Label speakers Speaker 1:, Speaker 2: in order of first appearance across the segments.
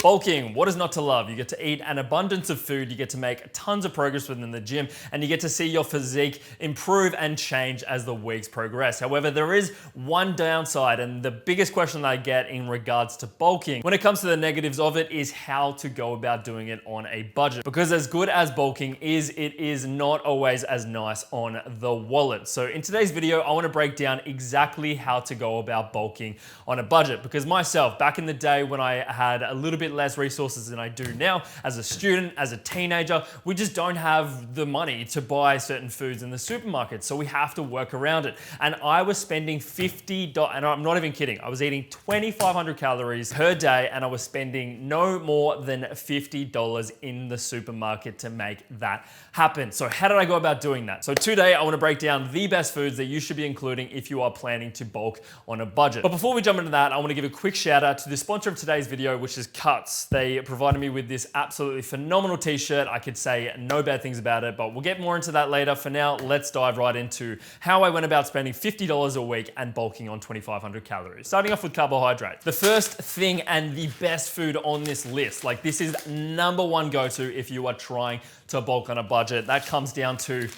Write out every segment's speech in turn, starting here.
Speaker 1: Bulking, what is not to love? You get to eat an abundance of food, you get to make tons of progress within the gym, and you get to see your physique improve and change as the weeks progress. However, there is one downside, and the biggest question that I get in regards to bulking when it comes to the negatives of it is how to go about doing it on a budget. Because as good as bulking is, it is not always as nice on the wallet. So in today's video, I want to break down exactly how to go about bulking on a budget. Because myself, back in the day when I had a little bit less resources than I do now, as a student, as a teenager, we just don't have the money to buy certain foods in the supermarket. So we have to work around it. And I was spending $50, and I'm not even kidding, I was eating 2,500 calories per day, and I was spending no more than $50 in the supermarket to make that happen. So how did I go about doing that? So today I want to break down the best foods that you should be including if you are planning to bulk on a budget. But before we jump into that, I want to give a quick shout out to the sponsor of today's video, which is Cuts. They provided me with this absolutely phenomenal t-shirt. I could say no bad things about it, but we'll get more into that later. For now, let's dive right into how I went about spending $50 a week and bulking on 2,500 calories. Starting off with carbohydrates. The first thing and the best food on this list, like this is number one go-to if you are trying to bulk on a budget, that comes down to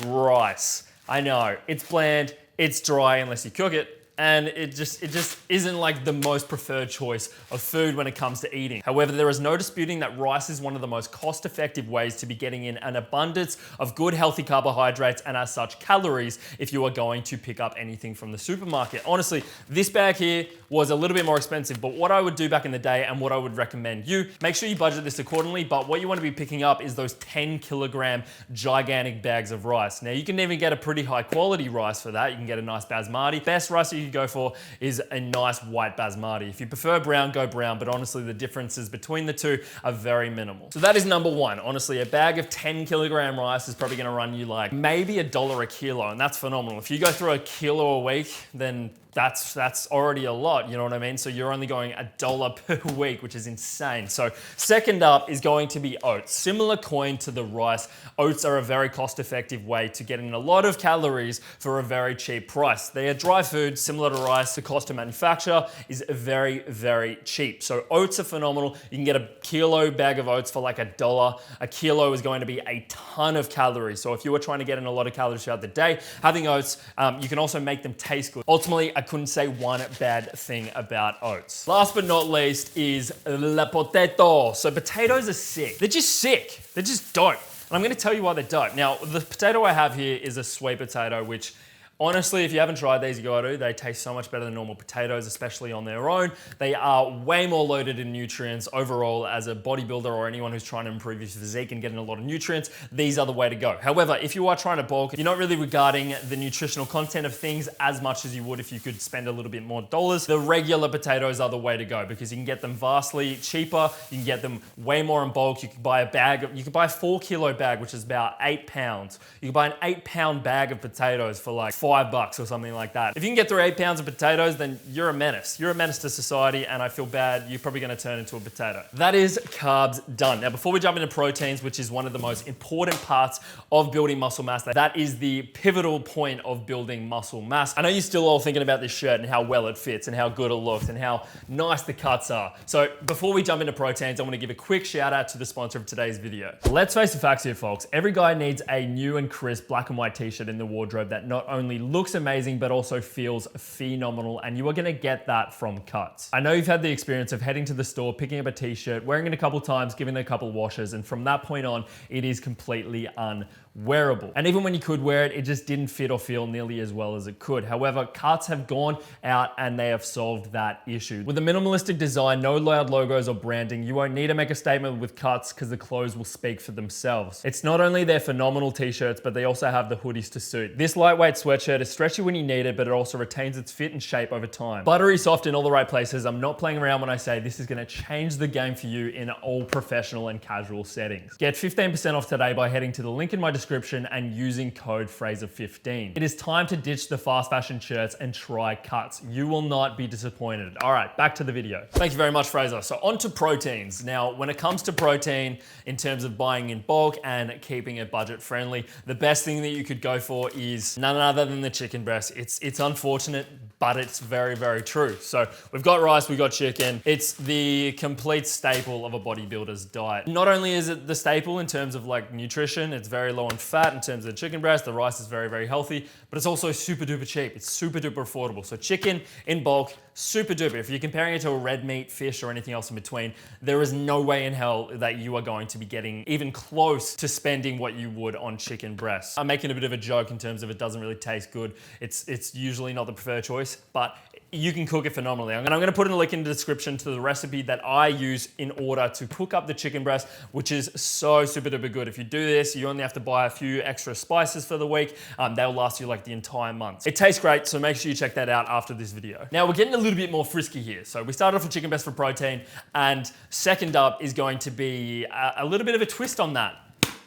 Speaker 1: rice. I know, it's bland, it's dry unless you cook it, and it just isn't like the most preferred choice of food when it comes to eating. However, there is no disputing that rice is one of the most cost-effective ways to be getting in an abundance of good, healthy carbohydrates and as such calories if you are going to pick up anything from the supermarket. Honestly, this bag here was a little bit more expensive, but what I would do back in the day and what I would recommend you, make sure you budget this accordingly, but what you want to be picking up is those 10-kilogram gigantic bags of rice. Now, you can even get a pretty high quality rice for that. You can get a nice basmati. Best rice you go for is a nice white basmati. If you prefer brown, go brown, but honestly the differences between the two are very minimal. So that is number one. Honestly, a bag of 10-kilogram rice is probably gonna run you like maybe $1 a kilo, and that's phenomenal. If you go through a kilo a week, then that's already a lot, you know what I mean? So you're only going $1 per week, which is insane. So second up is going to be oats. Similar coin to the rice, oats are a very cost-effective way to get in a lot of calories for a very cheap price. They are dry food, similar to rice. The cost to manufacture is very, very cheap. So oats are phenomenal. You can get a kilo bag of oats for like $1. A kilo is going to be a ton of calories. So if you were trying to get in a lot of calories throughout the day, having oats, you can also make them taste good. Ultimately, I couldn't say one bad thing about oats. Last but not least is la potato. So potatoes are sick. They're just sick. They're just dope. And I'm gonna tell you why they're dope. Now, the potato I have here is a sweet potato, which honestly, if you haven't tried these, you gotta. They taste so much better than normal potatoes, especially on their own. They are way more loaded in nutrients overall. As a bodybuilder or anyone who's trying to improve your physique and getting a lot of nutrients, these are the way to go. However, if you are trying to bulk, you're not really regarding the nutritional content of things as much as you would if you could spend a little bit more dollars. The regular potatoes are the way to go because you can get them vastly cheaper. You can get them way more in bulk. You can buy a bag, you can buy a 4-kilo bag, which is about 8 pounds. You can buy an 8-pound bag of potatoes for like $5 or something like that. If you can get through 8 pounds of potatoes, then you're a menace. You're a menace to society, and I feel bad. You're probably gonna turn into a potato. That is carbs done. Now, before we jump into proteins, which is one of the most important parts of building muscle mass, that is the pivotal point of building muscle mass. I know you're still all thinking about this shirt and how well it fits and how good it looks and how nice the cuts are. So before we jump into proteins, I wanna give a quick shout out to the sponsor of today's video. Let's face the facts here, folks. Every guy needs a new and crisp black and white t-shirt in the wardrobe that not only looks amazing, but also feels phenomenal, and you are gonna get that from Cuts. I know you've had the experience of heading to the store, picking up a t-shirt, wearing it a couple times, giving it a couple washes, and from that point on, it is completely unwearable. And even when you could wear it, it just didn't fit or feel nearly as well as it could. However, Cuts have gone out and they have solved that issue. With a minimalistic design, no loud logos or branding, you won't need to make a statement with Cuts because the clothes will speak for themselves. It's not only their phenomenal t-shirts, but they also have the hoodies to suit. This lightweight sweatshirt is stretchy when you need it, but it also retains its fit and shape over time. Buttery soft in all the right places. I'm not playing around when I say this is gonna change the game for you in all professional and casual settings. Get 15% off today by heading to the link in my description description and using code Fraser15. It is time to ditch the fast fashion shirts and try cuts. You will not be disappointed. All right, back to the video. Thank you very much, Fraser. So on to proteins. Now, when it comes to protein, in terms of buying in bulk and keeping it budget friendly, the best thing that you could go for is none other than the chicken breast. It's unfortunate, but it's very, very true. So we've got rice, we've got chicken. It's the complete staple of a bodybuilder's diet. Not only is it the staple in terms of like nutrition, it's very low in fat in terms of the chicken breast, the rice is very, very healthy, but it's also super duper cheap. It's super duper affordable. So chicken in bulk, super duper. If you're comparing it to a red meat, fish, or anything else in between, there is no way in hell that you are going to be getting even close to spending what you would on chicken breast. I'm making a bit of a joke in terms of it doesn't really taste good. It's usually not the preferred choice, but you can cook it phenomenally. And I'm gonna put in a link in the description to the recipe that I use in order to cook up the chicken breast, which is so super duper good. If you do this, you only have to buy a few extra spices for the week. They'll last you like the entire month. It tastes great, so make sure you check that out after this video. Now we're getting a little bit more frisky here. So we started off with chicken breast for protein, and second up is going to be a little bit of a twist on that.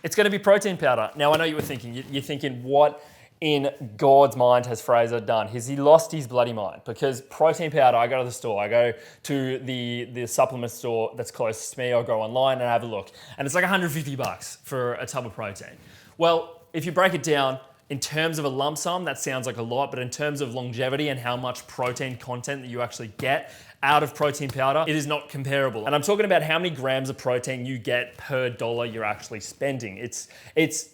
Speaker 1: It's gonna be protein powder. Now I know you were thinking, you're thinking, what in God's mind has Fraser done? Has he lost his bloody mind? Because protein powder, I go to the store, I go to the supplement store that's closest to me, I'll go online and have a look. And it's like 150 bucks for a tub of protein. Well, if you break it down, in terms of a lump sum, that sounds like a lot, but in terms of longevity and how much protein content that you actually get out of protein powder, it is not comparable. And I'm talking about how many grams of protein you get per dollar you're actually spending. It's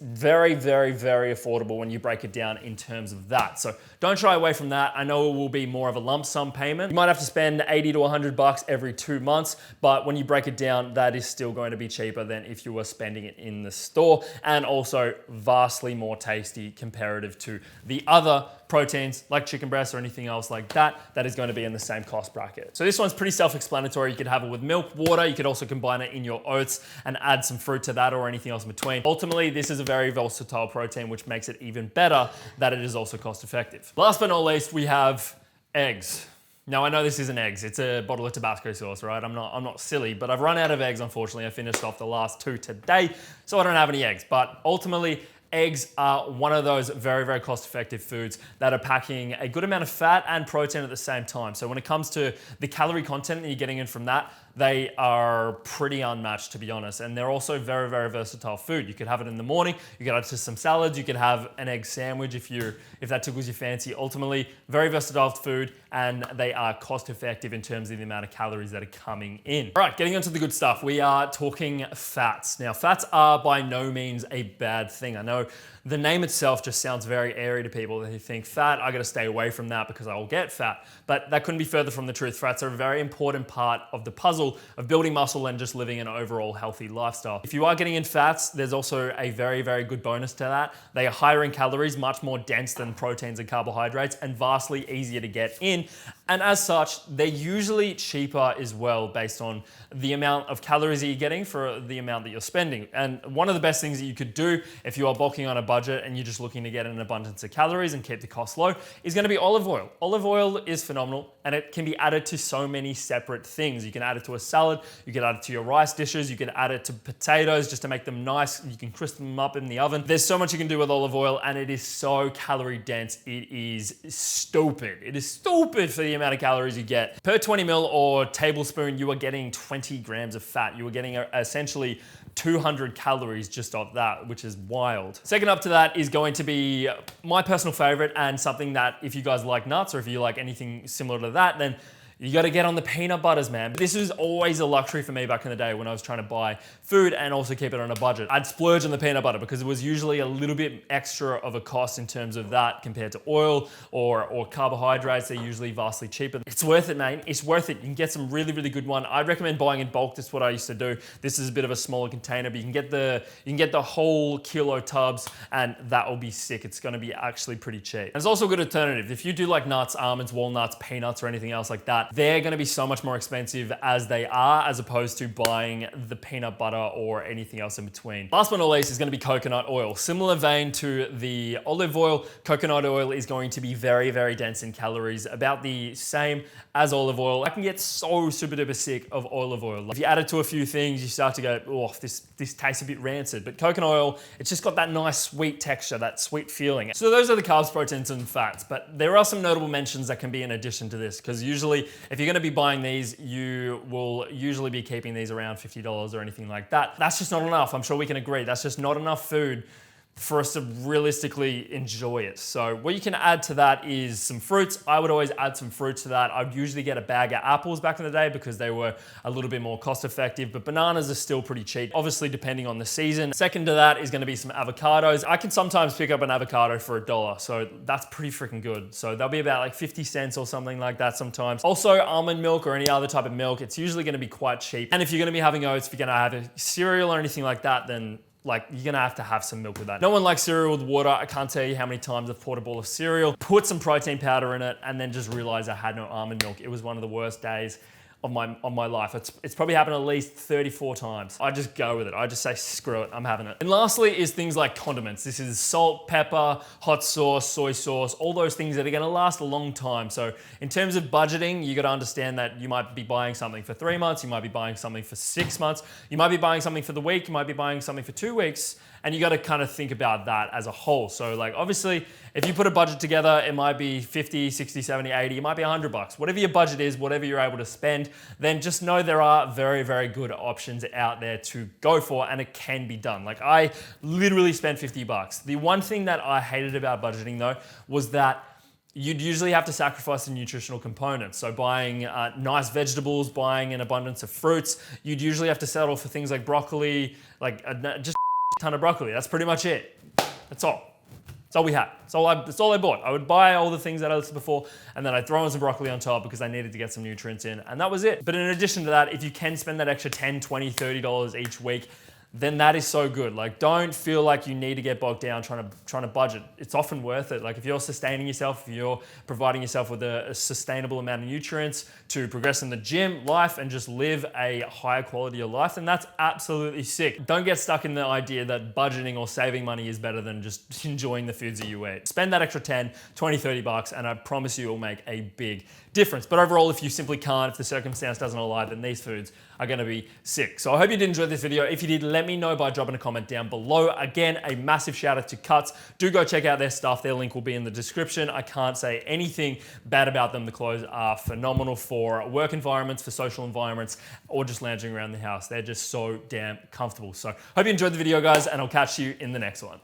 Speaker 1: very, very, very affordable when you break it down in terms of that. So don't shy away from that. I know it will be more of a lump sum payment. You might have to spend 80 to 100 bucks every 2 months, but when you break it down, that is still going to be cheaper than if you were spending it in the store, and also vastly more tasty comparative to the other proteins like chicken breast or anything else like that, that is going to be in the same cost bracket. So this one's pretty self-explanatory. You could have it with milk, water, you could also combine it in your oats and add some fruit to that or anything else in between. Ultimately, this is a very versatile protein, which makes it even better that it is also cost effective. Last but not least, we have eggs. Now I know this isn't eggs, it's a bottle of Tabasco sauce, right? I'm not silly, but I've run out of eggs, unfortunately. I finished off the last 2 today, so I don't have any eggs. But ultimately, eggs are one of those very, very cost-effective foods that are packing a good amount of fat and protein at the same time. So when it comes to the calorie content that you're getting in from that, they are pretty unmatched, to be honest. And they're also very, very versatile food. You could have it in the morning, you could add it to some salads, you could have an egg sandwich if that tickles your fancy. Ultimately, very versatile food, and they are cost-effective in terms of the amount of calories that are coming in. All right, getting onto the good stuff. We are talking fats. Now, fats are by no means a bad thing. I know the name itself just sounds very airy to people. They think fat, I gotta stay away from that because I will get fat. But that couldn't be further from the truth. Fats are a very important part of the puzzle of building muscle and just living an overall healthy lifestyle. If you are getting in fats, there's also a very, very good bonus to that. They are higher in calories, much more dense than proteins and carbohydrates, and vastly easier to get in. And as such, they're usually cheaper as well based on the amount of calories that you're getting for the amount that you're spending. And one of the best things that you could do if you are bulking on a budget and you're just looking to get an abundance of calories and keep the cost low is going to be olive oil. Olive oil is phenomenal, and it can be added to so many separate things. You can add it to a salad, you can add it to your rice dishes, you can add it to potatoes just to make them nice, you can crisp them up in the oven. There's so much you can do with olive oil, and it is so calorie dense, it is stupid. It is stupid for the amount of calories you get. Per 20 ml or tablespoon, you are getting 20 grams of fat. You are getting essentially 200 calories just off that, which is wild. Second up to that is going to be my personal favorite, and something that if you guys like nuts or if you like anything similar to that, then you gotta get on the peanut butters, man. This was always a luxury for me back in the day when I was trying to buy food and also keep it on a budget. I'd splurge on the peanut butter because it was usually a little bit extra of a cost in terms of that compared to oil or carbohydrates. They're usually vastly cheaper. It's worth it, mate. It's worth it. You can get some really, really good one. I'd recommend buying in bulk. That's what I used to do. This is a bit of a smaller container, but you can get the whole kilo tubs, and that will be sick. It's gonna be actually pretty cheap. And it's also a good alternative. If you do like nuts, almonds, walnuts, peanuts, or anything else like that, that they're gonna be so much more expensive as they are, as opposed to buying the peanut butter or anything else in between. Last but not least is gonna be coconut oil. Similar vein to the olive oil, coconut oil is going to be very, very dense in calories, about the same as olive oil. I can get so super duper sick of olive oil. If you add it to a few things, you start to go, oh, this tastes a bit rancid. But coconut oil, it's just got that nice sweet texture, that sweet feeling. So those are the carbs, proteins, and fats. But there are some notable mentions that can be in addition to this, because usually if you're gonna be buying these, you will usually be keeping these around $50 or anything like that. That's just not enough. I'm sure we can agree. That's just not enough food for us to realistically enjoy it. So what you can add to that is some fruits. I would always add some fruits to that. I'd usually get a bag of apples back in the day because they were a little bit more cost effective, but bananas are still pretty cheap, obviously depending on the season. Second to that is gonna be some avocados. I can sometimes pick up an avocado for $1, so that's pretty freaking good. So they'll be about like 50 cents or something like that sometimes. Also almond milk or any other type of milk, it's usually gonna be quite cheap. And if you're gonna be having oats, if you're gonna have a cereal or anything like that, then like you're gonna have to have some milk with that. No one likes cereal with water. I can't tell you how many times I've poured a bowl of cereal, put some protein powder in it, and then just realized I had no almond milk. It was one of the worst days of my life. It's probably happened at least 34 times. I just go with it. I just say, screw it, I'm having it. And lastly is things like condiments. This is salt, pepper, hot sauce, soy sauce, all those things that are gonna last a long time. So in terms of budgeting, you gotta understand that you might be buying something for 3 months, you might be buying something for 6 months, you might be buying something for the week, you might be buying something for 2 weeks, and you gotta kind of think about that as a whole. So like obviously, if you put a budget together, it might be 50, 60, 70, 80, it might be $100. Whatever your budget is, whatever you're able to spend, then just know there are very, very good options out there to go for, and it can be done. Like I literally spent $50. The one thing that I hated about budgeting though, was that you'd usually have to sacrifice the nutritional components. So buying nice vegetables, buying an abundance of fruits, you'd usually have to settle for things like broccoli, like just a ton of broccoli. That's pretty much it. That's all. That's all we had. That's all I bought. I would buy all the things that I listed before, and then I'd throw in some broccoli on top because I needed to get some nutrients in, and that was it. But in addition to that, if you can spend that extra $10, $20, $30 each week, then that is so good. Like don't feel like you need to get bogged down trying to budget. It's often worth it. Like if you're sustaining yourself, if you're providing yourself with a sustainable amount of nutrients to progress in the gym, life, and just live a higher quality of life, then that's absolutely sick. Don't get stuck in the idea that budgeting or saving money is better than just enjoying the foods that you eat. Spend that extra 10, 20, 30 bucks, and I promise you it will make a big difference. But overall, if you simply can't, if the circumstance doesn't allow, then these foods are gonna be sick. So I hope you did enjoy this video. If you did, let me know by dropping a comment down below. Again, a massive shout out to Cuts. Do go check out their stuff. Their link will be in the description. I can't say anything bad about them. The clothes are phenomenal for work environments, for social environments, or just lounging around the house. They're just so damn comfortable. So hope you enjoyed the video, guys, and I'll catch you in the next one.